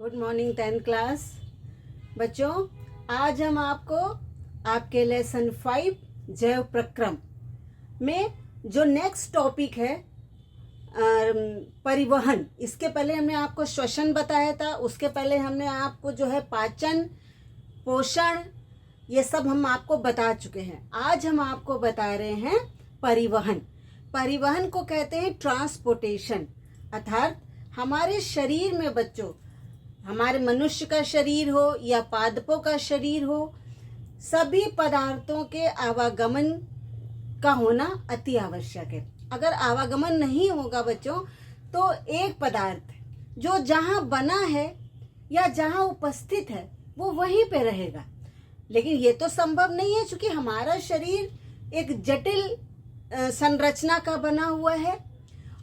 Good morning 10th class बच्चों। आज हम आपको आपके लेसन 5 जैव प्रक्रम में जो नेक्स्ट टॉपिक है परिवहन। इसके पहले हमने आपको श्वसन बताया था, उसके पहले हमने आपको जो है पाचन, पोषण, ये सब हम आपको बता चुके हैं। आज हम आपको बता रहे हैं परिवहन। परिवहन को कहते हैं ट्रांसपोर्टेशन। अर्थात हमारे शरीर में बच्चों, हमारे मनुष्य का शरीर हो या पादपों का शरीर हो, सभी पदार्थों के आवागमन का होना अति आवश्यक है। अगर आवागमन नहीं होगा बच्चों तो एक पदार्थ जो जहां बना है या जहां उपस्थित है वो वहीं पे रहेगा। लेकिन ये तो संभव नहीं है, क्योंकि हमारा शरीर एक जटिल संरचना का बना हुआ है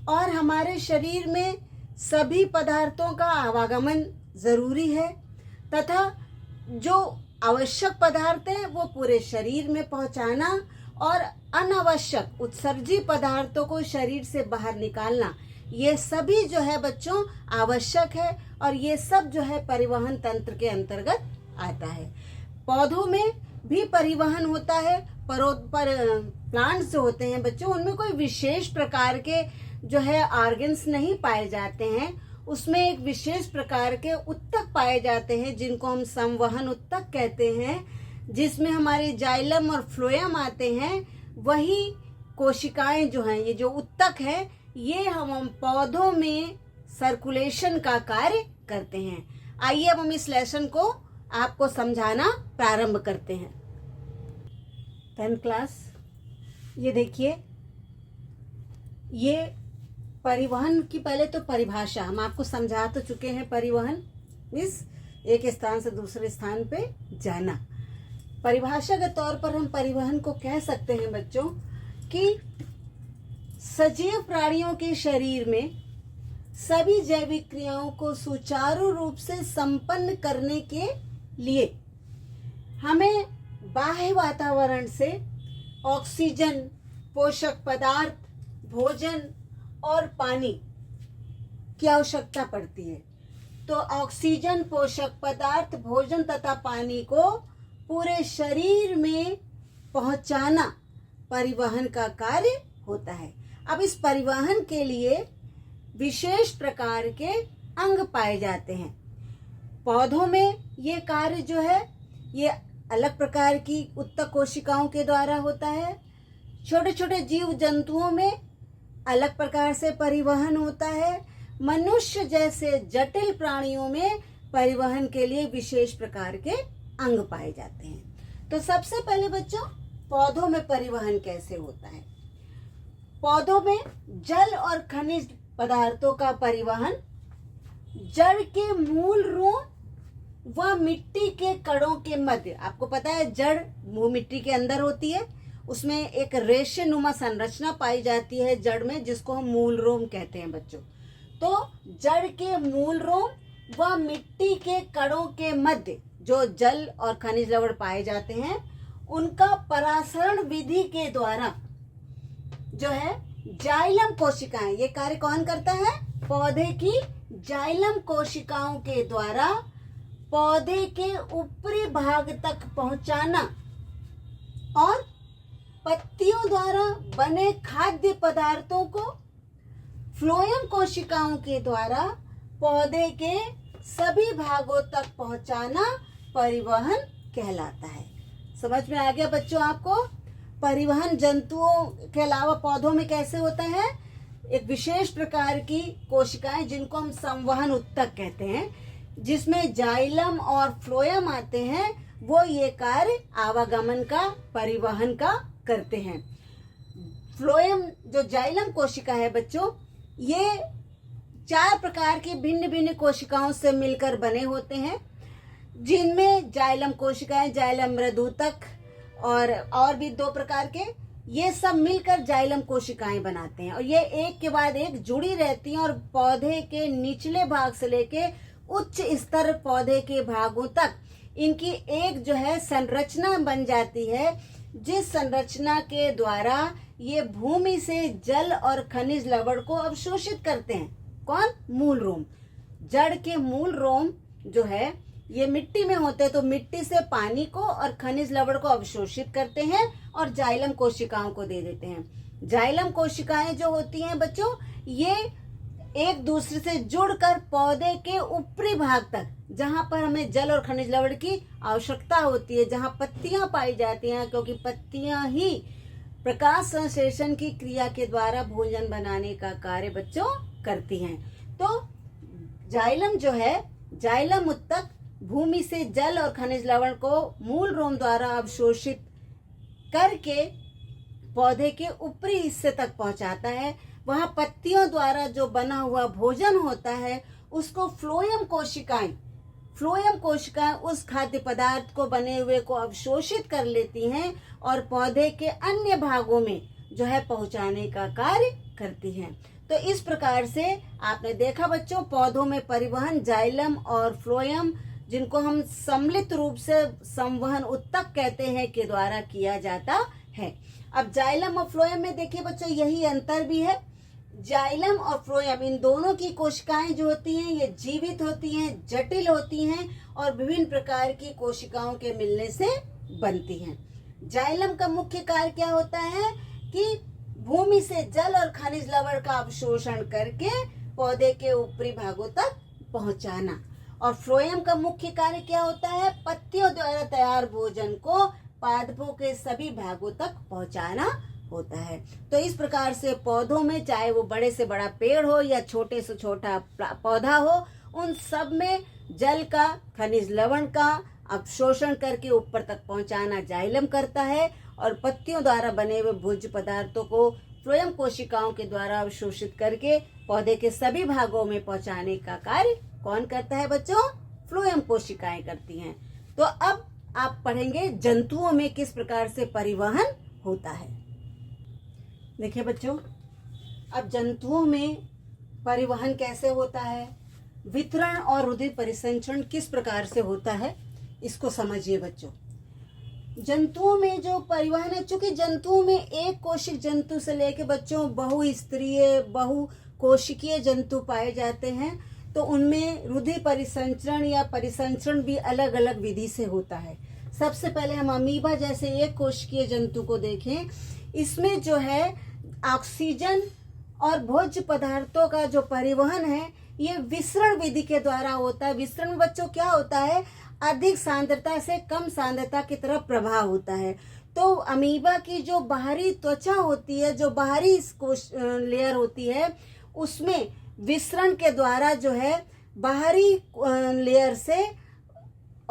और हमारे शरीर में सभी पदार्थों का आवागमन जरूरी है तथा जो आवश्यक पदार्थ हैं वो पूरे शरीर में पहुंचाना और अनावश्यक उत्सर्जी पदार्थों को शरीर से बाहर निकालना, ये सभी जो है बच्चों आवश्यक है और ये सब जो है परिवहन तंत्र के अंतर्गत आता है। पौधों में भी परिवहन होता है। प्लांट्स जो होते हैं बच्चों, उनमें कोई विशेष प्रकार के जो है ऑर्गन्स नहीं पाए जाते हैं। उसमें एक विशेष प्रकार के उत्तक पाए जाते हैं जिनको हम संवहन उत्तक कहते हैं, जिसमें हमारे जाइलम और फ्लोएम आते हैं। वही कोशिकाएं जो हैं, ये जो उत्तक है, ये हम पौधों में सर्कुलेशन का कार्य करते हैं। आइए अब हम इस लेसन को आपको समझाना प्रारंभ करते हैं। 10th क्लास, ये देखिए, ये परिवहन की पहले तो परिभाषा हम आपको समझा तो चुके हैं। परिवहन इस एक स्थान से दूसरे स्थान पे जाना। परिभाषा के तौर पर हम परिवहन को कह सकते हैं बच्चों कि सजीव प्राणियों के शरीर में सभी जैविक क्रियाओं को सुचारू रूप से संपन्न करने के लिए हमें बाह्य वातावरण से ऑक्सीजन, पोषक पदार्थ, भोजन और पानी की आवश्यकता पड़ती है। तो ऑक्सीजन, पोषक पदार्थ, भोजन तथा पानी को पूरे शरीर में पहुंचाना परिवहन का कार्य होता है। अब इस परिवहन के लिए विशेष प्रकार के अंग पाए जाते हैं। पौधों में ये कार्य जो है ये अलग प्रकार की उत्तक कोशिकाओं के द्वारा होता है। छोटे छोटे जीव जंतुओं में अलग प्रकार से परिवहन होता है। मनुष्य जैसे जटिल प्राणियों में परिवहन के लिए विशेष प्रकार के अंग पाए जाते हैं। तो सबसे पहले बच्चों, पौधों में परिवहन कैसे होता है? पौधों में जल और खनिज पदार्थों का परिवहन जड़ के मूल रूप व मिट्टी के कणों के मध्य। आपको पता है जड़ मुंह मिट्टी के अंदर होती है, उसमें एक रेशेनुमा संरचना पाई जाती है जड़ में, जिसको हम मूल रोम कहते हैं बच्चों। तो जड़ के मूल रोम व मिट्टी के कणों के मध्य जो जल और खनिज लवण पाए जाते हैं, उनका परासरण विधि के द्वारा जो है जाइलम कोशिकाएं, ये कार्य कौन करता है? पौधे की जाइलम कोशिकाओं के द्वारा पौधे के ऊपरी भाग तक पहुंचाना और पत्तियों द्वारा बने खाद्य पदार्थों को फ्लोएम कोशिकाओं के द्वारा पौधे के सभी भागों तक पहुंचाना परिवहन कहलाता है। समझ में आ गया बच्चों आपको? परिवहन जंतुओं के अलावा पौधों में कैसे होता है? एक विशेष प्रकार की कोशिकाएं जिनको हम संवहन उत्तक कहते हैं, जिसमें जाइलम और फ्लोएम आते हैं, वो ये कार्य आवागमन का, परिवहन का करते हैं। फ्लोएम जो जाइलम कोशिका है बच्चों, ये 4 प्रकार की भिन्न भिन्न कोशिकाओं से मिलकर बने होते हैं, जिनमें जाइलम कोशिकाएं, जाइलम मृदुतक और भी 2 प्रकार के, ये सब मिलकर जाइलम कोशिकाएं बनाते हैं और ये एक के बाद एक जुड़ी रहती हैं और पौधे के निचले भाग से लेके उच्च स्तर पौधे के भागों तक इनकी एक जो है संरचना बन जाती है, जिस संरचना के द्वारा ये भूमि से जल और खनिज लवण को अवशोषित करते हैं। कौन? मूल रोम। जड़ के मूल रोम जो है ये मिट्टी में होते हैं, तो मिट्टी से पानी को और खनिज लवण को अवशोषित करते हैं और जाइलम कोशिकाओं को दे देते हैं। जाइलम कोशिकाएं जो होती हैं बच्चों, ये एक दूसरे से जुड़कर पौधे के ऊपरी भाग तक, जहां पर हमें जल और खनिज लवण की आवश्यकता होती है, जहां पत्तियां पाई जाती हैं, क्योंकि पत्तियां ही प्रकाश संश्लेषण की क्रिया के द्वारा भोजन बनाने का कार्य बच्चों करती हैं। तो जाइलम जो है, जाइलम उत्तक भूमि से जल और खनिज लवण को मूल रोम द्वारा अवशोषित करके पौधे के ऊपरी हिस्से तक पहुंचाता है। वहां पत्तियों द्वारा जो बना हुआ भोजन होता है उसको फ्लोएम कोशिकाएं उस खाद्य पदार्थ को बने हुए को अवशोषित कर लेती हैं और पौधे के अन्य भागों में जो है पहुंचाने का कार्य करती हैं। तो इस प्रकार से आपने देखा बच्चों, पौधों में परिवहन जाइलम और फ्लोएम, जिनको हम सम्मिलित रूप से संवहन उत्तक कहते हैं, के द्वारा किया जाता है। अब जाइलम और फ्लोएम में देखिए बच्चों, यही अंतर भी है। जाइलम और फ्लोएम, इन दोनों की कोशिकाएं जो होती हैं ये जीवित होती हैं, जटिल होती हैं और विभिन्न प्रकार की कोशिकाओं के मिलने से बनती हैं। जाइलम का मुख्य कार्य क्या होता है कि भूमि से जल और खनिज लवण का अवशोषण करके पौधे के ऊपरी भागों तक पहुंचाना। और फ्लोएम का मुख्य कार्य क्या होता है, पत्तियों द्वारा तैयार भोजन को पादपों के सभी भागों तक पहुंचाना होता है। तो इस प्रकार से पौधों में, चाहे वो बड़े से बड़ा पेड़ हो या छोटे से छोटा पौधा हो, उन सब में जल का, खनिज लवण का अवशोषण करके ऊपर तक पहुंचाना जाइलम करता है और पत्तियों द्वारा बने हुए भोज्य पदार्थों को फ्लोएम कोशिकाओं के द्वारा अवशोषित करके पौधे के सभी भागों में पहुंचाने का कार्य कौन करता है बच्चों? फ्लोएम कोशिकाएं करती हैं। तो अब आप पढ़ेंगे जंतुओं में किस प्रकार से परिवहन होता है। देखिए बच्चों, अब जंतुओं में परिवहन कैसे होता है, वितरण और रुधिर परिसंचरण किस प्रकार से होता है, इसको समझिए बच्चों। जंतुओं में जो परिवहन है, चूंकि जंतुओं में एक कोशिक जंतु से लेके बच्चों बहुस्तरीय, बहुकोशिकीय जंतु पाए जाते हैं, तो उनमें रुधिर परिसंचरण या परिसंचरण भी अलग अलग विधि से होता है। सबसे पहले हम अमीबा जैसे एक कोशिकीय जंतु को देखें। इसमें जो है ऑक्सीजन और भोज्य पदार्थों का जो परिवहन है ये विसरण विधि के द्वारा होता है। विसरण में बच्चों क्या होता है, अधिक सांद्रता से कम सांद्रता की तरफ प्रवाह होता है। तो अमीबा की जो बाहरी त्वचा होती है, जो बाहरी लेयर होती है, उसमें विसरण के द्वारा जो है बाहरी लेयर से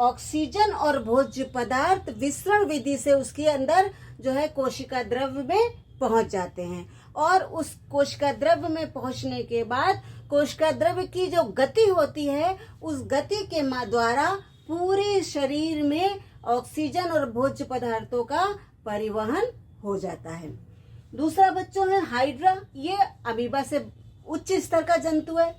ऑक्सीजन और भोज्य पदार्थ विसरण विधि से उसके अंदर जो है कोशिका द्रव्य में पहुंच जाते हैं। और उस कोशिका द्रव्य में पहुंचने के बाद कोशिका द्रव्य की जो गति होती है, उस गति के द्वारा पूरे शरीर में ऑक्सीजन और भोज्य पदार्थों का परिवहन हो जाता है। दूसरा बच्चों है हाइड्रा। ये अमीबा से उच्च स्तर का जंतु है।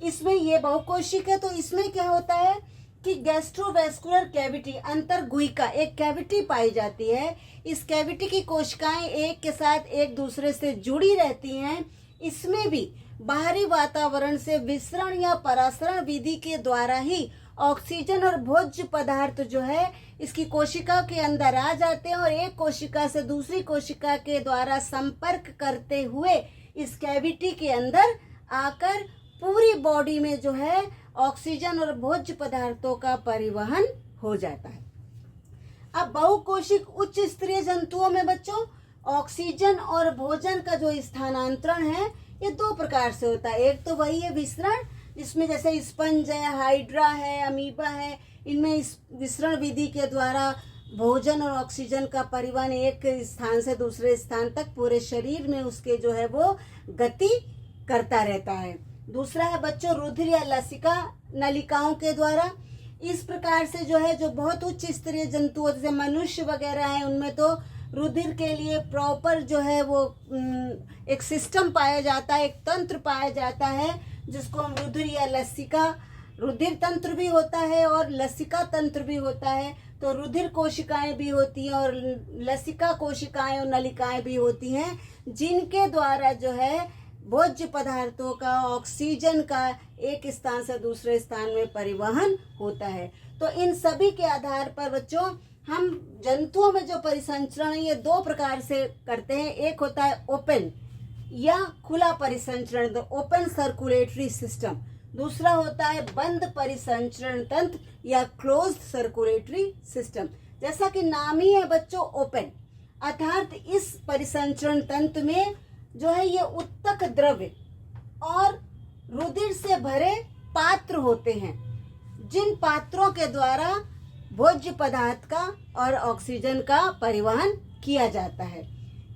इसमें ये बहुकोशिक है। तो इसमें क्या होता है कि गैस्ट्रोवेस्कुलर कैविटी, अंतर्गुहिका, एक कैविटी पाई जाती है। इस कैविटी की कोशिकाएं एक के साथ एक दूसरे से जुड़ी रहती हैं। इसमें भी बाहरी वातावरण से विसरण या परासरण विधि के द्वारा ही ऑक्सीजन और भोज्य पदार्थ जो है इसकी कोशिका के अंदर आ जाते हैं और एक कोशिका से दूसरी कोशिका के द्वारा संपर्क करते हुए इस कैविटी के अंदर आकर पूरी बॉडी में जो है ऑक्सीजन और भोज्य पदार्थों का परिवहन हो जाता है। अब बहुकोशिक उच्च स्तरीय जंतुओं में बच्चों ऑक्सीजन और भोजन का जो स्थानांतरण है ये दो प्रकार से होता है। एक तो वही है विसरण, इसमें जैसे स्पंज है, हाइड्रा है, अमीबा है, इनमें इस विसरण विधि के द्वारा भोजन और ऑक्सीजन का परिवहन एक स्थान से दूसरे स्थान तक पूरे शरीर में उसके जो है वो गति करता रहता है। दूसरा है बच्चों रुधिर या लसिका नलिकाओं के द्वारा। इस प्रकार से जो है जो बहुत उच्च स्तरीय जंतु जैसे मनुष्य वगैरह हैं, उनमें तो रुधिर के लिए प्रॉपर जो है वो एक सिस्टम पाया जाता है, एक तंत्र पाया जाता है जिसको हम रुधिर या लसिका, रुधिर तंत्र भी होता है और लसिका तंत्र भी होता है। तो रुधिर कोशिकाएं भी होती हैं और लसिका कोशिकाएं और नलिकाएं भी होती हैं, जिनके द्वारा जो है भोज्य पदार्थों का, ऑक्सीजन का एक स्थान से दूसरे स्थान में परिवहन होता है। तो इन सभी के आधार पर बच्चों हम जंतुओं में जो परिसंचरण है ये दो प्रकार से करते हैं। एक होता है ओपन या खुला परिसंचरण, द ओपन सर्कुलेटरी सिस्टम। दूसरा होता है बंद परिसंचरण तंत्र या क्लोज्ड सर्कुलेटरी सिस्टम। जैसा कि नाम ही है बच्चों ओपन, अर्थात इस परिसंचरण तंत्र में जो है ये उत्तक द्रव्य और रुधिर से भरे पात्र होते हैं, जिन पात्रों के द्वारा भोज्य पदार्थ का और ऑक्सीजन का परिवहन किया जाता है।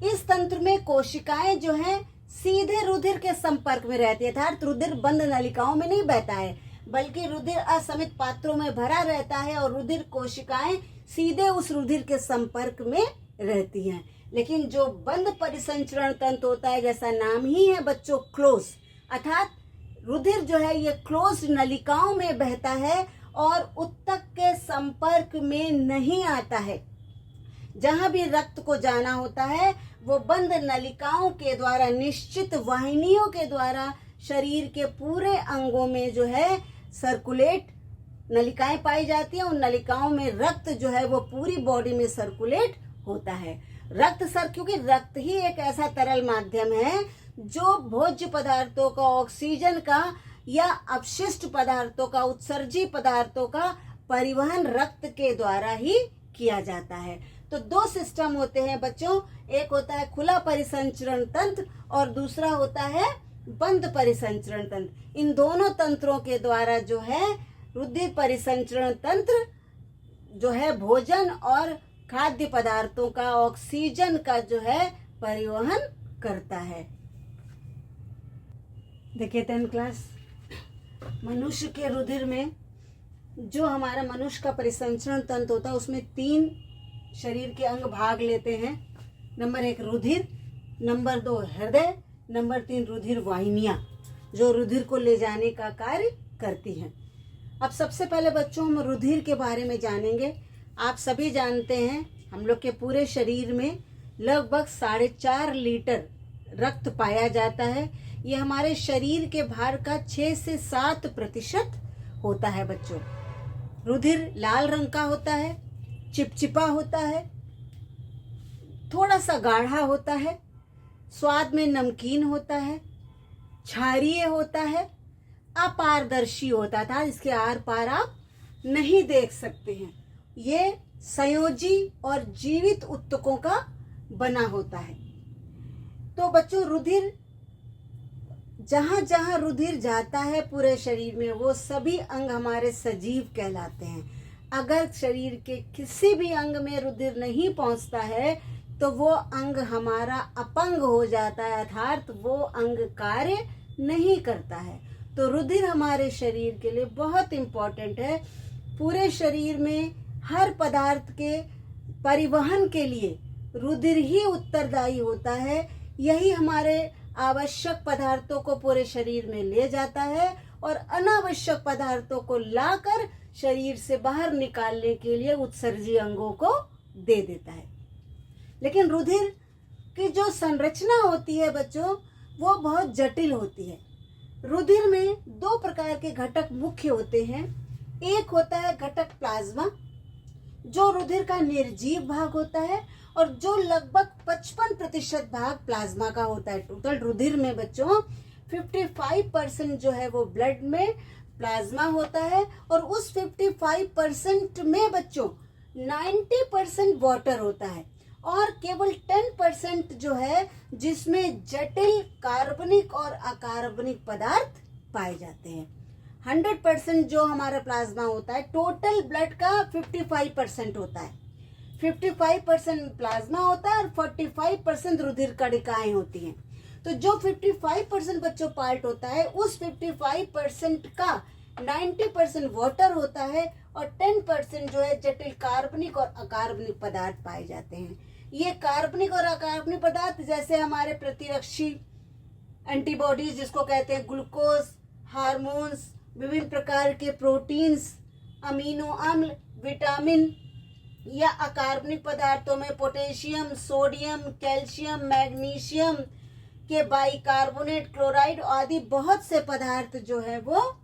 इस तंत्र में कोशिकाएं जो हैं सीधे रुधिर के संपर्क में रहती है, अर्थात रुधिर बंद नलिकाओं में नहीं बहता है, बल्कि रुधिर असमित पात्रों में भरा रहता है और रुधिर कोशिकाएं सीधे उस रुधिर के संपर्क में रहती हैं। लेकिन जो बंद परिसंचरण तंत्र होता है, जैसा नाम ही है बच्चों क्लोज, अर्थात रुधिर जो है ये क्लोज नलिकाओं में बहता है और उत्तक के संपर्क में नहीं आता है। जहां भी रक्त को जाना होता है वो बंद नलिकाओं के द्वारा, निश्चित वाहिनियों के द्वारा शरीर के पूरे अंगों में जो है सर्कुलेट नलिकाएं पाई जाती हैं। उन नलिकाओं में रक्त जो है वो पूरी बॉडी में सर्कुलेट होता है। क्योंकि रक्त ही एक ऐसा तरल माध्यम है जो भोज्य पदार्थों का, ऑक्सीजन का या अपशिष्ट पदार्थों का, उत्सर्जी पदार्थों का परिवहन रक्त के द्वारा ही किया जाता है। तो दो सिस्टम होते हैं बच्चों, एक होता है खुला परिसंचरण तंत्र और दूसरा होता है बंद परिसंचरण तंत्र। इन दोनों तंत्रों के द्वारा जो है रुधिर परिसंचरण तंत्र जो है भोजन और खाद्य पदार्थों का, ऑक्सीजन का जो है परिवहन करता है। देखिए 10th क्लास, मनुष्य के रुधिर में जो हमारा मनुष्य का परिसंचरण तंत्र होता है उसमें 3 शरीर के अंग भाग लेते हैं। नंबर 1 रुधिर, नंबर 2 हृदय, नंबर 3 रुधिर वाहिनियां, जो रुधिर को ले जाने का कार्य करती हैं। अब सबसे पहले बच्चों हम रुधिर के बारे में जानेंगे। आप सभी जानते हैं हम लोग के पूरे शरीर में लगभग 4.5 लीटर रक्त पाया जाता है। ये हमारे शरीर के भार का 6 से 7% होता है बच्चों। रुधिर लाल रंग का होता है, चिपचिपा होता है, थोड़ा सा गाढ़ा होता है, स्वाद में नमकीन होता है, क्षारीय होता है, अपारदर्शी होता था, इसके आर पार आप नहीं देख सकते हैं। ये संयोजी और जीवित उत्तकों का बना होता है। तो बच्चों रुधिर, जहां जहां रुधिर जाता है पूरे शरीर में वो सभी अंग हमारे सजीव कहलाते हैं। अगर शरीर के किसी भी अंग में रुधिर नहीं पहुंचता है तो वो अंग हमारा अपंग हो जाता है, अर्थात वो अंग कार्य नहीं करता है। तो रुधिर हमारे शरीर के लिए बहुत इम्पोर्टेंट है। पूरे शरीर में हर पदार्थ के परिवहन के लिए रुधिर ही उत्तरदायी होता है। यही हमारे आवश्यक पदार्थों को पूरे शरीर में ले जाता है और अनावश्यक पदार्थों को लाकर शरीर से बाहर निकालने के लिए उत्सर्जी अंगों को दे देता है। लेकिन रुधिर की जो संरचना होती है बच्चों वो बहुत जटिल होती है। रुधिर में 2 प्रकार के घटक मुख्य होते हैं। एक होता है घटक प्लाज्मा, जो रुधिर का निर्जीव भाग होता है और जो लगभग 55% भाग प्लाज्मा का होता है। टोटल रुधिर में बच्चों 55% जो है वो ब्लड में प्लाज्मा होता है और उस 55% में बच्चों 90% वाटर होता है और केवल 10% जो है जिसमें जटिल कार्बनिक और अकार्बनिक पदार्थ पाए जाते हैं। 100% जो हमारा प्लाज्मा होता है, टोटल ब्लड का 55% होता है। 55% प्लाज्मा होता है और 45% रुधिर कणिकाएं होती हैं। तो जो 55% बच्चों पार्ट होता है उस 55% का 90% वाटर होता है और 10% जो है जटिल कार्बनिक और अकार्बनिक पदार्थ पाए जाते हैं। ये कार्बनिक और अकार्बनिक पदार्थ जैसे हमारे प्रतिरक्षी एंटीबॉडीज जिसको कहते हैं, ग्लूकोज, हार्मोन्स, विभिन्न प्रकार के प्रोटीन्स, अमीनो अम्ल, विटामिन या अकार्बनिक पदार्थों में पोटेशियम, सोडियम, कैल्शियम, मैग्नीशियम, के बाइकार्बोनेट, क्लोराइड आदि बहुत से पदार्थ जो है वो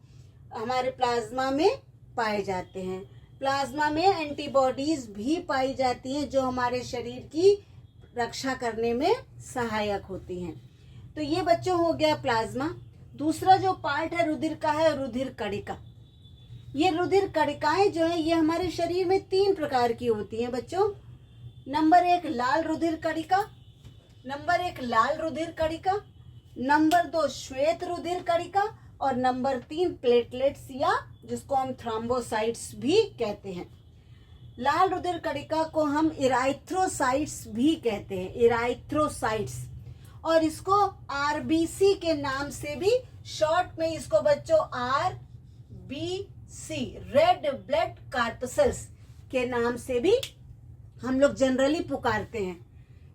हमारे प्लाज्मा में पाए जाते हैं। प्लाज्मा में एंटीबॉडीज भी पाई जाती हैं जो हमारे शरीर की रक्षा करने में सहायक होती हैं। तो ये बच्चों हो गया प्लाज्मा। दूसरा जो पार्ट है रुधिर का है रुधिर कणिका। ये रुधिर कणिकाएं जो है ये हमारे शरीर में 3 प्रकार की होती हैं बच्चों। नंबर 1 लाल रुधिर कणिका, नंबर 1 लाल रुधिर कणिका, नंबर 2 श्वेत रुधिर कणिका और नंबर 3 प्लेटलेट्स या जिसको हम थ्रोम्बोसाइट्स भी कहते हैं। लाल रुधिर कणिका को हम इराइथ्रोसाइट्स भी कहते हैं, इराइथ्रोसाइट्स, और इसको आरबीसी के नाम से भी शॉर्ट में इसको बच्चों आरबीसी, रेड ब्लड कार्पसल्स के नाम से भी हम लोग जनरली पुकारते हैं।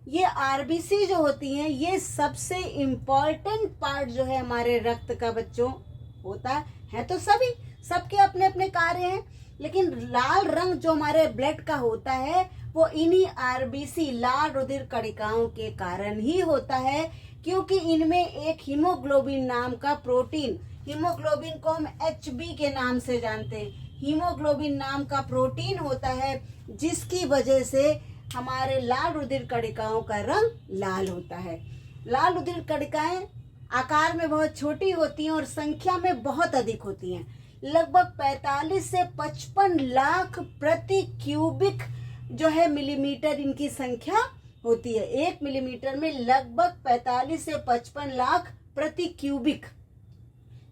ये आरबीसी जो होती हैं ये सबसे इम्पॉर्टेंट पार्ट जो है हमारे रक्त का बच्चों होता है तो सभी सबके अपने अपने कार्य हैं, लेकिन लाल रंग जो हमारे ब्लड का होता है वो इन्हीं आरबीसी लाल रुधिर कणिकाओं के कारण ही होता है, क्योंकि इनमें एक हीमोग्लोबिन नाम का प्रोटीन, हीमोग्लोबिन को हम एचबी के नाम से जानते हैं, हीमोग्लोबिन नाम का प्रोटीन होता है जिसकी वजह से हमारे लाल रुधिर कणिकाओं का रंग लाल होता है। लाल रुधिर कणिकाएं आकार में बहुत छोटी होती हैं और संख्या में बहुत अधिक होती हैं। लगभग 45 से 55 लाख प्रति क्यूबिक जो है मिलीमीटर इनकी संख्या होती है। 1 मिलीमीटर में लगभग 45 से 55 लाख प्रति क्यूबिक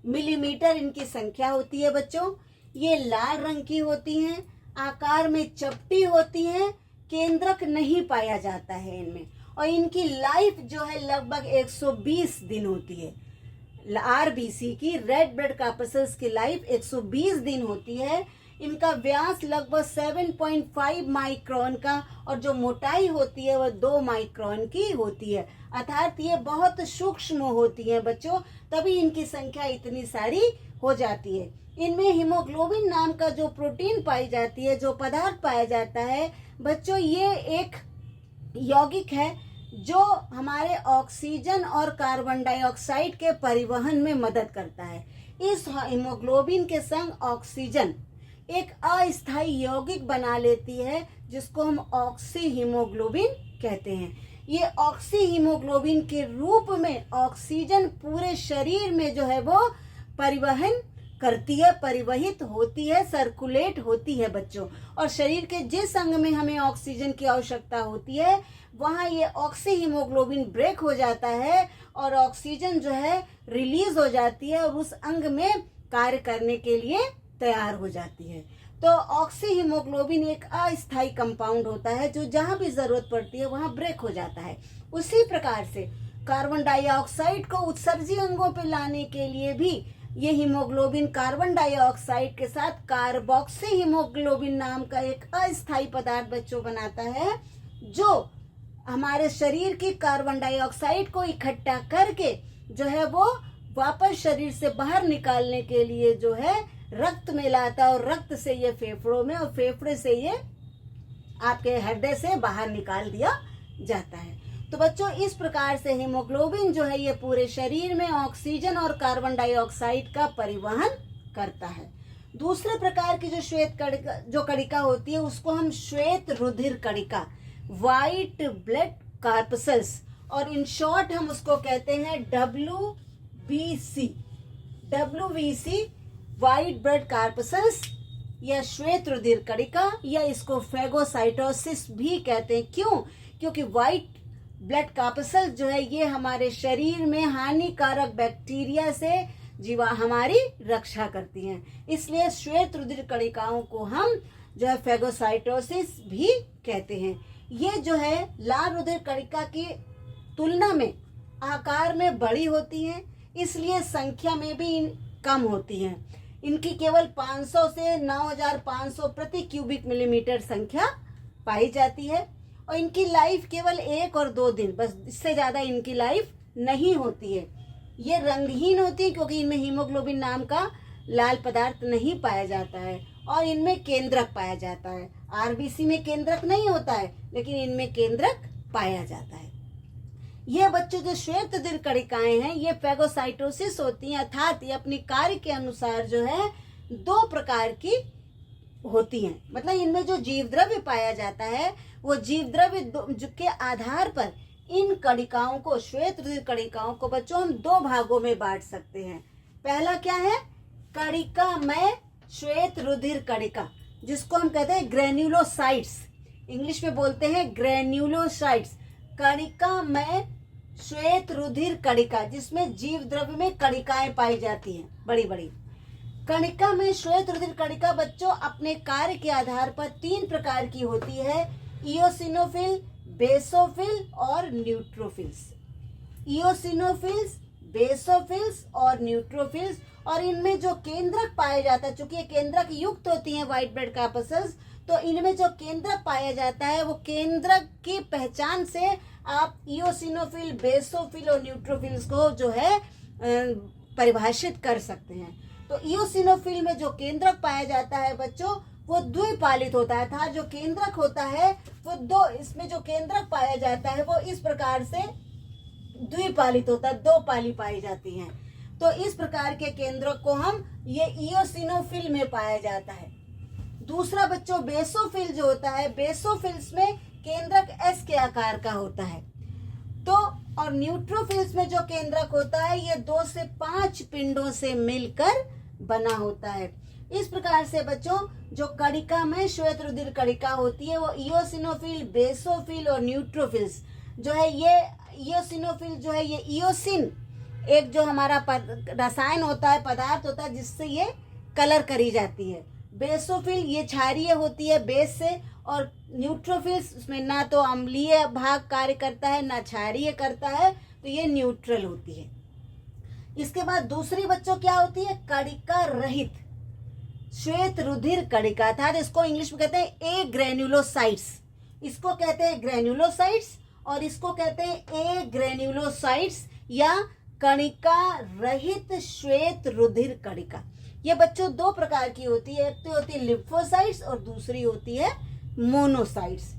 मिलीमीटर इनकी संख्या होती है बच्चों। ये लाल रंग की होती हैं, आकार में चपटी होती हैं, केंद्रक नहीं पाया जाता है इनमें, और इनकी लाइफ जो है लगभग 120 दिन होती है। आरबीसी की रेड ब्लड कार्पसल्स की लाइफ 120 दिन होती है। इनका व्यास लगभग 7.5 माइक्रोन का और जो मोटाई होती है वह 2 माइक्रोन की होती है, अर्थात ये बहुत सूक्ष्म होती है बच्चों, तभी इनकी संख्या इतनी सारी हो जाती है। इनमें हीमोग्लोबिन नाम का जो प्रोटीन पाई जाती है, जो पदार्थ पाया जाता है बच्चों, ये एक यौगिक है जो हमारे ऑक्सीजन और कार्बन डाइऑक्साइड के परिवहन में मदद करता है। इस हीमोग्लोबिन के संग ऑक्सीजन एक अस्थायी यौगिक बना लेती है जिसको हम ऑक्सी हीमोग्लोबिन कहते हैं। ये ऑक्सी हीमोग्लोबिन के रूप में ऑक्सीजन पूरे शरीर में जो है वो परिवहन करती है, परिवहित होती है, सर्कुलेट होती है बच्चों, और शरीर के जिस अंग में हमें ऑक्सीजन की आवश्यकता होती है वहां ये ऑक्सी हीमोग्लोबिन ब्रेक हो जाता है और ऑक्सीजन जो है रिलीज हो जाती है और उस अंग में कार्य करने के लिए तैयार हो जाती है। तो ऑक्सी हीमोग्लोबिन एक अस्थायी कंपाउंड होता है जो जहां भी जरूरत पड़ती है वहां ब्रेक हो जाता है। उसी प्रकार से कार्बन डाइऑक्साइड को उत्सर्जी अंगों पे लाने के लिए भी ये हीमोग्लोबिन कार्बन डाइऑक्साइड के साथ कार्बोक्सी हीमोग्लोबिन नाम का एक अस्थायी पदार्थ बच्चों बनाता है, जो हमारे शरीर की कार्बन डाइऑक्साइड को इकट्ठा करके जो है वो वापस शरीर से बाहर निकालने के लिए जो है रक्त में लाता है, और रक्त से ये फेफड़ों में और फेफड़े से ये आपके हृदय से बाहर निकाल दिया जाता है। तो बच्चों इस प्रकार से हीमोग्लोबिन जो है ये पूरे शरीर में ऑक्सीजन और कार्बन डाइऑक्साइड का परिवहन करता है। दूसरे प्रकार की जो श्वेत कणिका जो कणिका होती है उसको हम श्वेत रुधिर कणिका, व्हाइट ब्लड कार्पसल्स, और इन शॉर्ट हम उसको कहते हैं WBC, व्हाइट ब्लड कार्पसल्स या श्वेत रुधिर कणिका, या इसको फेगोसाइटोसिस भी कहते हैं। क्यों? क्योंकि व्हाइट ब्लड कार्पसल जो है ये हमारे शरीर में हानिकारक बैक्टीरिया से हमारी रक्षा करती हैं, इसलिए श्वेत रुधिर कणिकाओं को हम जो है फेगोसाइटोसिस भी कहते हैं। ये जो है लाल रुधिर कणिका की तुलना में आकार में बड़ी होती हैं, इसलिए संख्या में भी कम होती हैं। इनकी केवल 500 से 9500 प्रति क्यूबिक मिलीमीटर संख्या पाई जाती है, और इनकी लाइफ केवल 1 और 2 दिन, बस इससे ज्यादा इनकी लाइफ नहीं होती है। ये रंगहीन होती है क्योंकि इनमें हीमोग्लोबिन नाम का लाल पदार्थ नहीं पाया जाता है, और इनमें केंद्रक पाया जाता है। आरबीसी में केंद्रक नहीं होता है लेकिन इनमें केंद्रक पाया जाता है। ये बच्चों जो श्वेत रुधिर कणिकाएं हैं ये फेगोसाइटोसिस होती हैं, अर्थात ये अपनी कार्य के अनुसार जो है 2 प्रकार की होती हैं। मतलब इनमें जो जीव द्रव्य पाया जाता है वो जीव द्रव्य के आधार पर इन कणिकाओं को, श्वेत रुधिर कणिकाओं को बच्चों हम 2 भागों में बांट सकते हैं। पहला क्या है, कणिकामय श्वेत रुधिर कणिका, जिसको हम कहते हैं ग्रेन्युलोसाइट्स, इंग्लिश में बोलते हैं ग्रेन्युलोसाइट्स। कणिकामय श्वेत रुधिर कणिका, जिसमें जीव द्रव्य में कणिकाएं पाई जाती हैं, बड़ी बड़ी। कणिका में श्वेत रुधिर कणिका बच्चों अपने कार्य के आधार पर 3 प्रकार की होती है, इओसिनोफिल, बेसोफिल और न्यूट्रोफिल्स। इओसिनोफिल्स, बेसोफिल्स और न्यूट्रोफिल्स। और इनमें जो केंद्रक पाया जाता है, चूंकि ये केंद्रक युक्त होती हैं व्हाइट ब्लड कॉर्पसेस, तो इनमें जो केंद्रक पाया जाता है वो केंद्रक की पहचान से आप इओसिनोफिल, बेसोफिल और न्यूट्रोफिल्स को जो है परिभाषित कर सकते हैं। तो इओसिनोफिल में जो केंद्रक पाया जाता है बच्चों वो द्विपालित होता है, था जो केंद्रक होता है वो 2, इसमें जो केंद्रक पाया जाता है वो इस प्रकार से द्विपालित होता है, 2 पाली पाई जाती हैं। तो इस प्रकार के केंद्रक को हम ये इओसिनोफिल में पाया जाता है। दूसरा बच्चों बेसोफिल जो होता है, बेसोफिल्स में केंद्रक एस के आकार का होता है। तो और न्यूट्रोफिल्स में जो केंद्रक होता है ये 2 से 5 पिंडों से मिलकर बना होता है। इस प्रकार से बच्चों जो कणिका में श्वेत रुधिर कणिका होती है वो इओसिनोफिल, बेसोफिल और न्यूट्रोफिल्स जो है, ये इओसिनोफिल जो है ये इओसिन एक जो हमारा रसायन होता है, पदार्थ होता है जिससे ये कलर करी जाती है। बेसोफिल ये क्षारीय होती है बेस से, और न्यूट्रोफिल्स उसमें ना तो अम्लीय भाग कार्य करता है ना क्षारीय करता है, तो ये न्यूट्रल होती है। इसके बाद दूसरी बच्चों क्या होती है, कणिका रहित श्वेत रुधिर कणिका, अर्थात इसको इंग्लिश में कहते हैं ए ग्रेन्युलोसाइट्स। इसको कहते हैं ग्रेन्युलोसाइट्स और इसको कहते हैं ए ग्रेन्युलोसाइट्स या कणिका रहित श्वेत रुधिर कणिका। ये बच्चों 2 प्रकार की होती है, एक तो होती है लिम्फोसाइट्स और दूसरी होती है मोनोसाइट्स।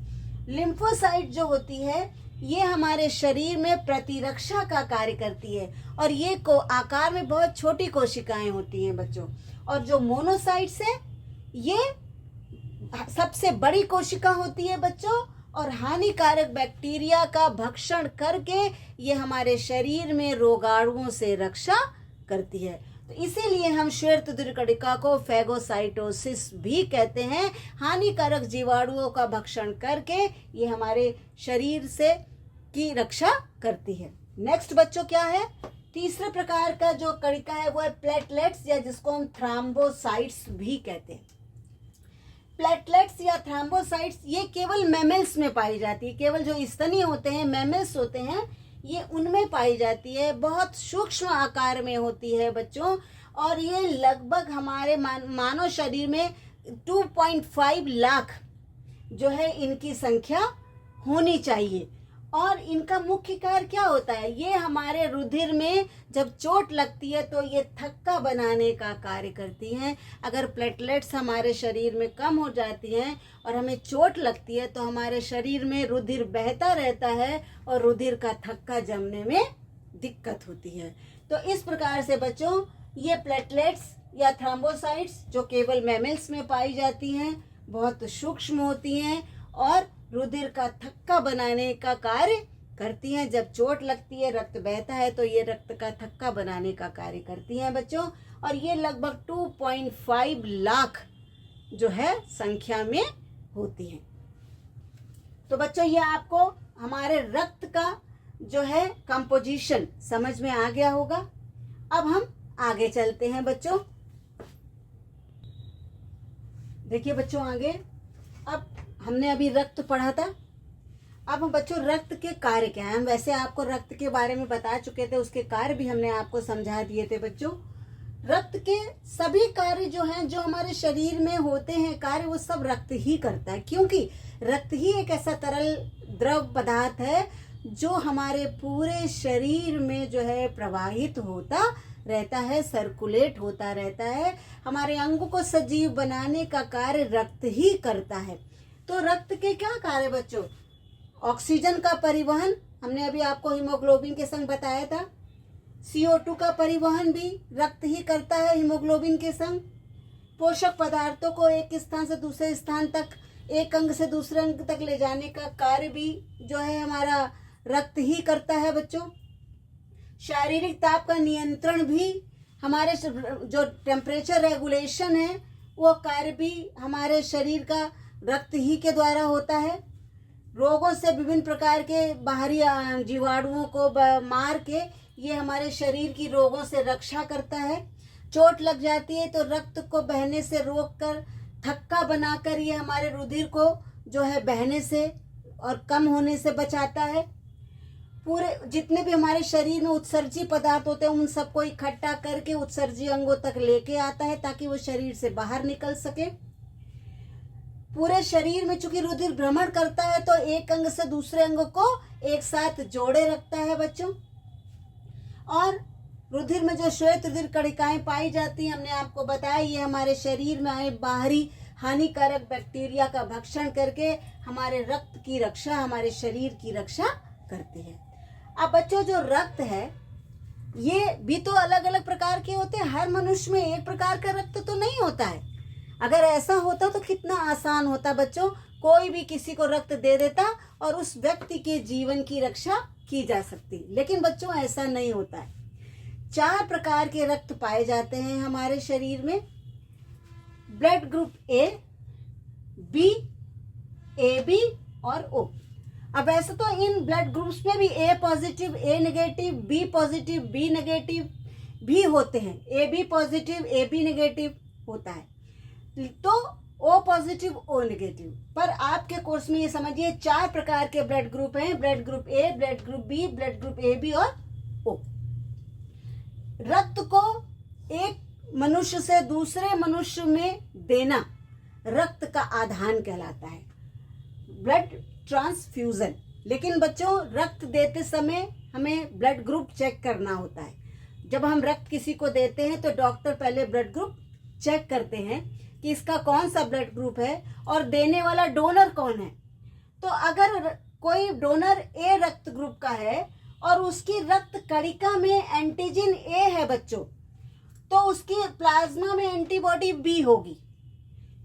लिम्फोसाइट जो होती है ये हमारे शरीर में प्रतिरक्षा का कार्य करती है और ये को आकार में बहुत छोटी कोशिकाएं होती हैं बच्चों। और जो मोनोसाइट्स है ये सबसे बड़ी कोशिका होती है बच्चों और हानिकारक बैक्टीरिया का भक्षण करके ये हमारे शरीर में रोगाणुओं से रक्षा करती है। तो इसीलिए हम श्वेत रुधिर कणिका को फेगोसाइटोसिस भी कहते हैं। हानिकारक जीवाणुओं का भक्षण करके ये हमारे शरीर से की रक्षा करती है। नेक्स्ट बच्चों क्या है, तीसरे प्रकार का जो कणिका है वो है प्लेटलेट्स या जिसको हम थ्रोम्बोसाइट्स भी कहते हैं। प्लेटलेट्स या थ्रोम्बोसाइट्स ये केवल मैमल्स में पाई जाती है, केवल जो स्तनी होते हैं मैमल्स होते हैं ये उनमें पाई जाती है। बहुत सूक्ष्म आकार में होती है बच्चों और ये लगभग हमारे मानव शरीर में 2.5 लाख जो है इनकी संख्या होनी चाहिए। और इनका मुख्य कार्य क्या होता है, ये हमारे रुधिर में जब चोट लगती है तो ये थक्का बनाने का कार्य करती हैं। अगर प्लेटलेट्स हमारे शरीर में कम हो जाती हैं और हमें चोट लगती है तो हमारे शरीर में रुधिर बहता रहता है और रुधिर का थक्का जमने में दिक्कत होती है। तो इस प्रकार से बच्चों ये प्लेटलेट्स या थ्रोम्बोसाइट्स जो केवल मैमल्स में पाई जाती हैं बहुत सूक्ष्म होती हैं और रुधिर का थक्का बनाने का कार्य करती हैं। जब चोट लगती है रक्त बहता है तो ये रक्त का थक्का बनाने का कार्य करती हैं बच्चों और ये लगभग 2.5 लाख जो है संख्या में होती हैं। तो बच्चों ये आपको हमारे रक्त का जो है कंपोजिशन समझ में आ गया होगा। अब हम आगे चलते हैं बच्चों। देखिए बच्चों आगे, अब हमने अभी रक्त पढ़ा था, अब हम बच्चों रक्त के कार्य क्या है। हम वैसे आपको रक्त के बारे में बता चुके थे, उसके कार्य भी हमने आपको समझा दिए थे बच्चों। रक्त के सभी कार्य जो हैं जो हमारे शरीर में होते हैं कार्य वो सब रक्त ही करता है, क्योंकि रक्त ही एक ऐसा तरल द्रव पदार्थ है जो हमारे पूरे शरीर में जो है प्रवाहित होता रहता है, सर्कुलेट होता रहता है। हमारे अंगों को सजीव बनाने का कार्य रक्त ही करता है। तो रक्त के क्या कार्य बच्चों, ऑक्सीजन का परिवहन हमने अभी आपको हीमोग्लोबिन के संग बताया था। CO2 का परिवहन भी रक्त ही करता है हीमोग्लोबिन के संग। पोषक पदार्थों को एक स्थान से दूसरे स्थान तक, एक अंग से दूसरे अंग तक ले जाने का कार्य भी जो है हमारा रक्त ही करता है बच्चों। शारीरिक ताप का नियंत्रण भी, हमारे जो टेम्परेचर रेगुलेशन है वो कार्य भी हमारे शरीर का रक्त ही के द्वारा होता है। रोगों से, विभिन्न प्रकार के बाहरी जीवाणुओं को मार के ये हमारे शरीर की रोगों से रक्षा करता है। चोट लग जाती है तो रक्त को बहने से रोककर, थक्का बनाकर ये हमारे रुधिर को जो है बहने से और कम होने से बचाता है। पूरे जितने भी हमारे शरीर में उत्सर्जी पदार्थ होते हैं उन सबको इकट्ठा करके उत्सर्जी अंगों तक लेके आता है ताकि वो शरीर से बाहर निकल सके। पूरे शरीर में चूंकि रुधिर भ्रमण करता है तो एक अंग से दूसरे अंग को एक साथ जोड़े रखता है बच्चों। और रुधिर में जो श्वेत रुधिर कणिकाएं पाई जाती हैं, हमने आपको बताया, ये हमारे शरीर में आए बाहरी हानिकारक बैक्टीरिया का भक्षण करके हमारे रक्त की रक्षा, हमारे शरीर की रक्षा करते हैं। अब बच्चों जो रक्त है ये भी तो अलग अलग प्रकार के होते हैं। हर मनुष्य में एक प्रकार का रक्त तो नहीं होता है। अगर ऐसा होता तो कितना आसान होता बच्चों, कोई भी किसी को रक्त दे देता और उस व्यक्ति के जीवन की रक्षा की जा सकती। लेकिन बच्चों ऐसा नहीं होता है। 4 प्रकार के रक्त पाए जाते हैं हमारे शरीर में। Blood group A, B, AB और O। अब वैसे तो इन ब्लड ग्रुप्स में भी A positive, A negative, B positive, B negative भी होते हैं। AB पॉजिटिव, AB नेगेटिव होता है, तो O पॉजिटिव, O नेगेटिव। पर आपके कोर्स में ये समझिए 4 प्रकार के ब्लड ग्रुप हैं। Blood group A, blood group B, blood group AB और O। रक्त को एक मनुष्य से दूसरे मनुष्य में देना रक्त का आदान कहलाता है, ब्लड ट्रांसफ्यूजन। लेकिन बच्चों रक्त देते समय हमें ब्लड ग्रुप चेक करना होता है। जब हम रक्त किसी को देते हैं तो डॉक्टर पहले ब्लड ग्रुप चेक करते हैं कि इसका कौन सा ब्लड ग्रुप है और देने वाला डोनर कौन है। तो अगर कोई डोनर A रक्त ग्रुप का है और उसकी रक्त कणिका में एंटीजन A है बच्चों, तो उसकी प्लाज्मा में एंटीबॉडी B होगी।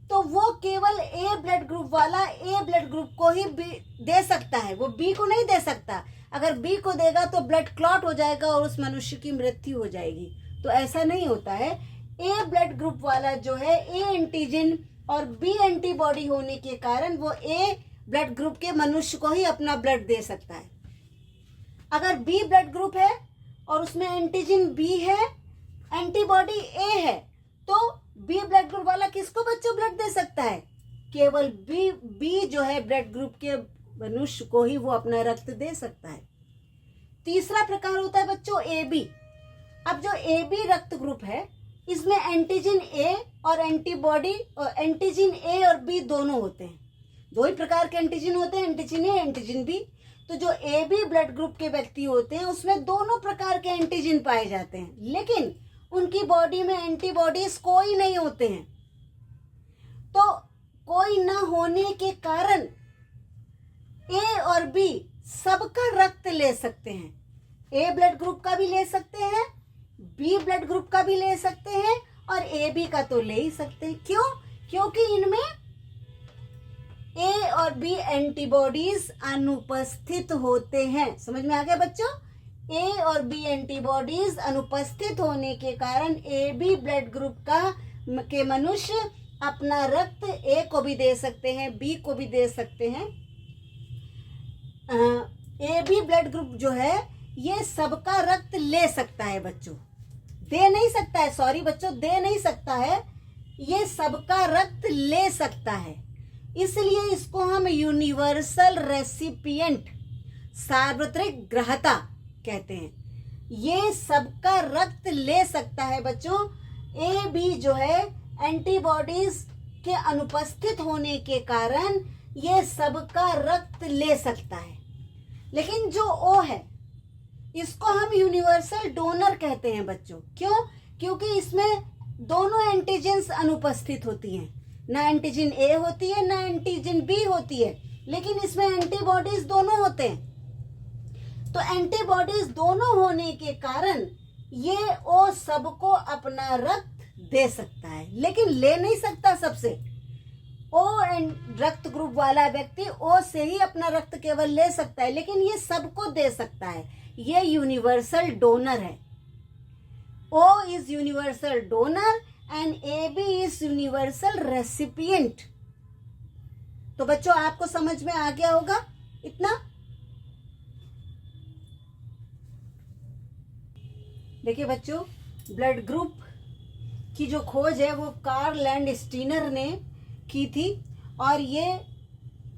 तो वो केवल A ब्लड ग्रुप वाला A ब्लड ग्रुप को ही दे सकता है, वो B को नहीं दे सकता। अगर B को देगा तो ब्लड क्लॉट हो जाएगा और उस मनुष्य की मृत्यु हो जाएगी। तो ऐसा नहीं होता है। A ब्लड ग्रुप वाला जो है A एंटीजन और B एंटीबॉडी होने के कारण वो A ब्लड ग्रुप के मनुष्य को ही अपना ब्लड दे सकता है। अगर B ब्लड ग्रुप है और उसमें एंटीजन B है, एंटीबॉडी A है, तो B ब्लड ग्रुप वाला किसको बच्चों ब्लड दे सकता है? केवल B जो है ब्लड ग्रुप के मनुष्य को ही वो अपना रक्त दे सकता है। तीसरा प्रकार होता है बच्चों AB। अब जो AB रक्त ग्रुप है इसमें एंटीजन A और एंटीबॉडी, एंटीजन A और B दोनों होते हैं। 2 ही प्रकार के एंटीजन होते हैं, एंटीजन A, एंटीजन B। तो जो AB ब्लड ग्रुप के व्यक्ति होते हैं उसमें दोनों प्रकार के एंटीजन पाए जाते हैं, लेकिन उनकी बॉडी में एंटीबॉडीज कोई नहीं होते हैं। तो कोई न होने के कारण A और B सबका रक्त ले सकते हैं। A ब्लड ग्रुप का भी ले सकते हैं, B ब्लड ग्रुप का भी ले सकते हैं और AB का तो ले ही सकते हैं। क्यों? क्योंकि इनमें A और B एंटीबॉडीज अनुपस्थित होते हैं। समझ में आ गया बच्चों? A और B एंटीबॉडीज अनुपस्थित होने के कारण AB ब्लड ग्रुप के मनुष्य अपना रक्त A को भी दे सकते हैं, B को भी दे सकते हैं। AB ब्लड ग्रुप जो है ये सबका रक्त ले सकता है बच्चों, दे नहीं सकता है, सॉरी बच्चों, दे नहीं सकता है, ये सबका रक्त ले सकता है। इसलिए इसको हम यूनिवर्सल रेसिपिएंट, सार्वत्रिक ग्राहता कहते हैं। ये सबका रक्त ले सकता है बच्चों। AB जो है एंटीबॉडीज के अनुपस्थित होने के कारण ये सबका रक्त ले सकता है। लेकिन जो O है इसको हम यूनिवर्सल डोनर कहते हैं बच्चों। क्यों? क्योंकि इसमें दोनों एंटीजेंस अनुपस्थित होती हैं, ना एंटीजन A होती है ना एंटीजन B होती है, लेकिन इसमें एंटीबॉडीज दोनों होते हैं। तो एंटीबॉडीज दोनों होने के कारण ये ओ सबको अपना रक्त दे सकता है, लेकिन ले नहीं सकता सबसे। ओ रक्त ग्रुप वाला व्यक्ति ओ से ही अपना रक्त केवल ले सकता है, लेकिन ये सबको दे सकता है। ये यूनिवर्सल डोनर है। O is universal donor and A B is universal recipient. तो बच्चों आपको समझ में आ गया होगा इतना। देखिए बच्चों, ब्लड ग्रुप की जो खोज है वो कार्ल लैंडस्टीनर ने की थी, और ये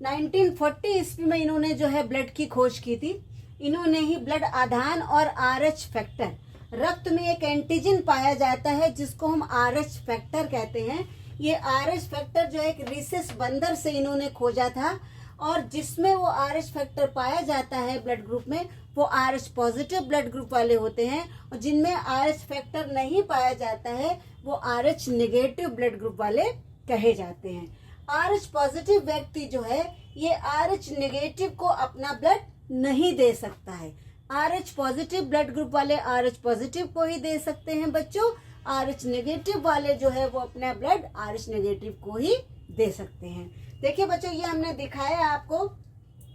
1940 ईस्वी में इन्होंने जो है ब्लड की खोज की थी। इन्होंने ही ब्लड आधान और आरएच फैक्टर, रक्त में एक एंटीजन पाया जाता है जिसको हम आरएच फैक्टर कहते हैं। ये आरएच फैक्टर जो एक रिसेस बंदर से इन्होंने खोजा था, और जिसमें वो आरएच फैक्टर पाया जाता है ब्लड ग्रुप में, वो आरएच पॉजिटिव ब्लड ग्रुप वाले होते हैं, और जिनमें आरएच फैक्टर नहीं पाया जाता है वो आरएच नेगेटिव ब्लड ग्रुप वाले कहे जाते हैं। आरएच पॉजिटिव व्यक्ति जो है ये आरएच नेगेटिव को अपना ब्लड नहीं दे सकता है। आरएच पॉजिटिव ब्लड ग्रुप वाले आरएच पॉजिटिव को ही दे सकते हैं बच्चों। आरएच नेगेटिव वाले जो है वो अपना ब्लड आरएच नेगेटिव को ही दे सकते हैं। देखिए बच्चों, ये हमने दिखाया आपको।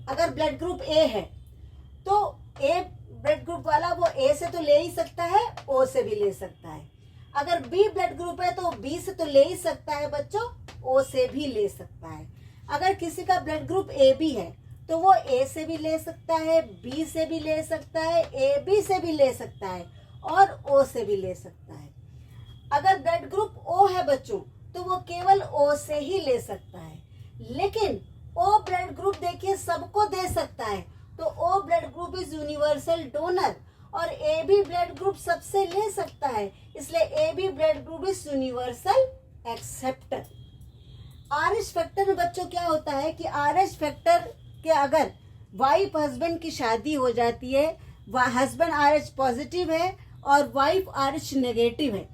अगर ब्लड ग्रुप ए है तो ए ब्लड ग्रुप वाला वो ए से तो ले ही सकता है, ओ से भी ले सकता है। अगर बी ब्लड ग्रुप है तो बी से तो ले ही सकता है बच्चों, ओ से भी ले सकता है। अगर किसी का ब्लड ग्रुप ए बी है तो वो ए से भी ले सकता है, बी से भी ले सकता है, ए बी से भी ले सकता है, और ओ से भी ले सकता है। अगर ब्लड ग्रुप ओ है बच्चों तो वो केवल ओ से ही ले सकता है। लेकिन ओ ब्लड ग्रुप देखिए सबको दे सकता है, तो O blood group is universal donor, और ए बी ब्लड ग्रुप सबसे ले सकता है, इसलिए A B blood group is universal acceptor. Rh factor में बच्चों क्या होता है कि आरएच फैक्टर के अगर वाइफ हस्बैंड की शादी हो जाती है, हस्बैंड आरएच पॉजिटिव है और वाइफ आरएच नेगेटिव है,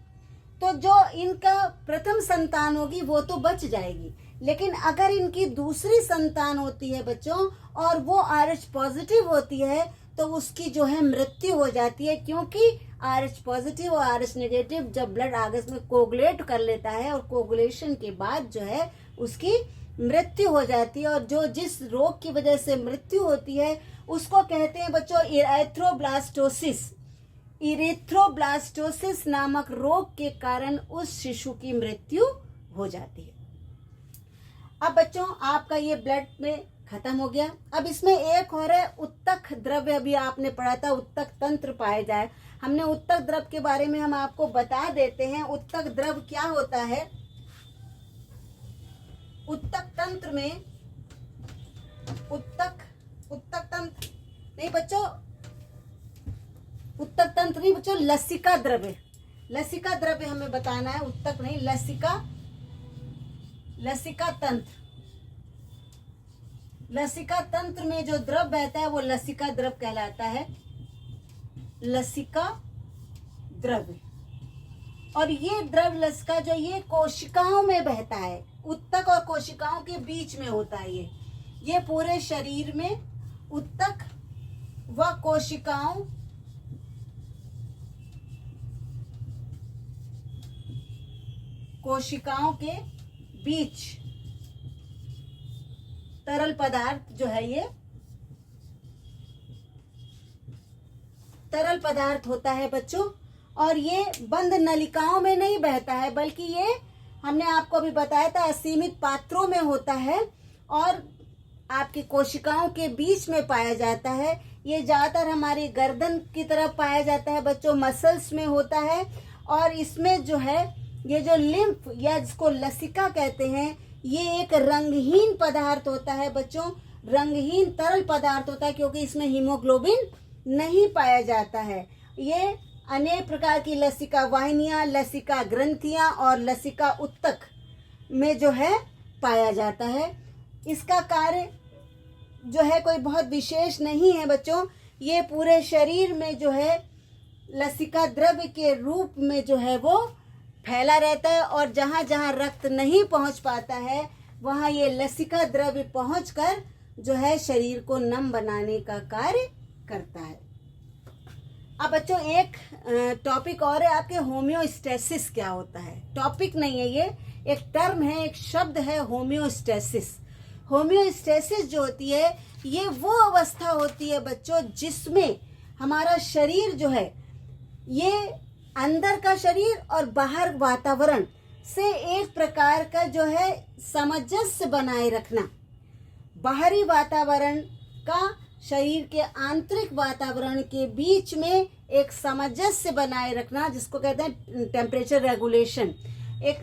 तो जो इनका प्रथम संतान होगी वो तो बच जाएगी। लेकिन अगर इनकी दूसरी संतान होती है बच्चों और वो आरएच पॉजिटिव होती है तो उसकी जो है मृत्यु हो जाती है, क्योंकि आरएच पॉजिटिव और आरएच नेगेटिव जब ब्लड आपस में कोगुलेट कर लेता है और कोगुलेशन के बाद जो है उसकी मृत्यु हो जाती है। और जो जिस रोग की वजह से मृत्यु होती है उसको कहते हैं बच्चों इरेथ्रोब्लास्टोसिस। इरेथ्रोब्लास्टोसिस नामक रोग के कारण उस शिशु की मृत्यु हो जाती है। अब बच्चों आपका ये ब्लड में खत्म हो गया। अब इसमें एक और है उत्तक द्रव्य, अभी आपने पढ़ा था उत्तक तंत्र पाए जाए। हमने उत्तक द्रव्य के बारे में हम आपको बता देते हैं। उत्तक द्रव्य क्या होता है। उत्तक तंत्र में उत्तक तंत्र नहीं बच्चों, उत्तक तंत्र नहीं बच्चों, लसिका द्रव्य। लसिका द्रव्य हमें बताना है, उत्तक नहीं, लसिका तंत्र। लसिका तंत्र में जो द्रव बहता है वो लसिका द्रव कहलाता है। लसिका द्रव्य, और ये द्रव लसिका जो ये कोशिकाओं में बहता है, उत्तक और कोशिकाओं के बीच में होता है। ये पूरे शरीर में उत्तक व कोशिकाओं के बीच तरल पदार्थ जो है ये तरल पदार्थ होता है बच्चों। और ये बंद नलिकाओं में नहीं बहता है, बल्कि ये हमने आपको अभी बताया था असीमित पात्रों में होता है और आपकी कोशिकाओं के बीच में पाया जाता है। ये ज्यादातर हमारी गर्दन की तरफ पाया जाता है बच्चों, मसल्स में होता है। और इसमें जो है ये जो लिम्फ या जिसको लसिका कहते हैं, ये एक रंगहीन पदार्थ होता है बच्चों, रंगहीन तरल पदार्थ होता है, क्योंकि इसमें हीमोग्लोबिन नहीं पाया जाता है। ये अनेक प्रकार की लसिका वाहिनियां, लसिका ग्रंथियां और लसिका उत्तक में जो है पाया जाता है। इसका कार्य जो है कोई बहुत विशेष नहीं है बच्चों। ये पूरे शरीर में जो है लसिका द्रव्य के रूप में जो है वो फैला रहता है, और जहां जहां रक्त नहीं पहुंच पाता है वहां ये लसिका द्रव्य पहुंचकर जो है शरीर को नम बनाने का कार्य करता है। अब बच्चों एक टॉपिक और है आपके, होम्योस्टेसिस क्या होता है। टॉपिक नहीं है ये, एक टर्म है, एक शब्द है होम्योस्टेसिस। होम्योस्टेसिस जो होती है ये वो अवस्था होती है बच्चों जिसमें हमारा शरीर जो है, ये अंदर का शरीर और बाहर वातावरण से एक प्रकार का जो है सामंजस्य बनाए रखना। बाहरी वातावरण का शरीर के आंतरिक वातावरण के बीच में एक सामंजस्य बनाए रखना, जिसको कहते हैं टेम्परेचर रेगुलेशन। एक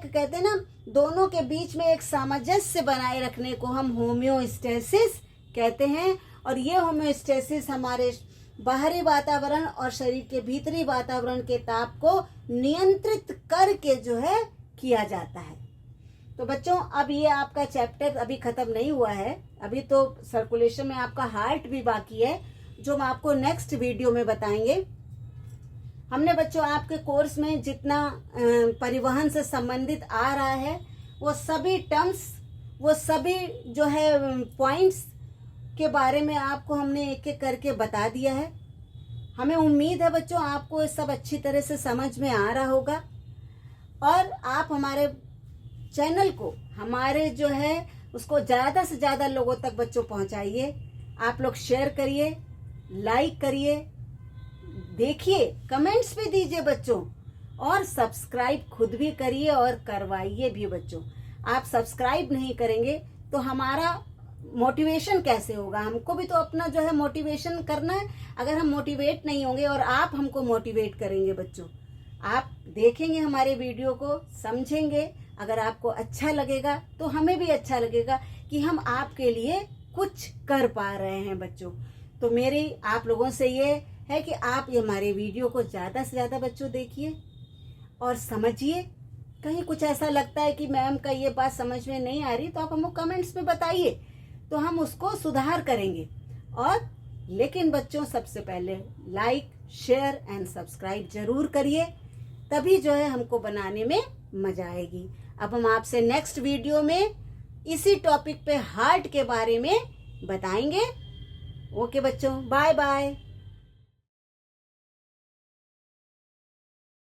कहते हैं ना, दोनों के बीच में एक सामंजस्य बनाए रखने को हम होम्योस्टेसिस कहते हैं। और ये होम्योस्टेसिस हमारे बाहरी वातावरण और शरीर के भीतरी वातावरण के ताप को नियंत्रित करके जो है किया जाता है। तो बच्चों अब ये आपका चैप्टर अभी खत्म नहीं हुआ है, अभी तो सर्कुलेशन में आपका हार्ट भी बाकी है, जो हम आपको नेक्स्ट वीडियो में बताएंगे। हमने बच्चों आपके कोर्स में जितना परिवहन से संबंधित आ रहा है, वो सभी टर्म्स, वो सभी जो है पॉइंट्स के बारे में आपको हमने एक एक करके बता दिया है। हमें उम्मीद है बच्चों आपको ये सब अच्छी तरह से समझ में आ रहा होगा, और आप हमारे चैनल को, हमारे जो है उसको ज़्यादा से ज़्यादा लोगों तक बच्चों पहुंचाइए। आप लोग शेयर करिए, लाइक करिए, देखिए, कमेंट्स भी दीजिए बच्चों, और सब्सक्राइब खुद भी करिए और करवाइए भी बच्चों। आप सब्सक्राइब नहीं करेंगे तो हमारा मोटिवेशन कैसे होगा? हमको भी तो अपना जो है मोटिवेशन करना है। अगर हम मोटिवेट नहीं होंगे और आप हमको मोटिवेट करेंगे बच्चों, आप देखेंगे हमारे वीडियो को, समझेंगे, अगर आपको अच्छा लगेगा तो हमें भी अच्छा लगेगा कि हम आपके लिए कुछ कर पा रहे हैं बच्चों। तो मेरी आप लोगों से ये है कि आप ये हमारे वीडियो को ज़्यादा से ज़्यादा बच्चों देखिए और समझिए। कहीं कुछ ऐसा लगता है कि मैम का ये बात समझ में नहीं आ रही, तो आप हमको कमेंट्स में बताइए, तो हम उसको सुधार करेंगे। और लेकिन बच्चों सबसे पहले लाइक, शेयर एंड सब्सक्राइब जरूर करिए, तभी जो है हमको बनाने में मजा आएगी। अब हम आपसे नेक्स्ट वीडियो में इसी टॉपिक पे हार्ट के बारे में बताएंगे। ओके बच्चों, बाय बाय।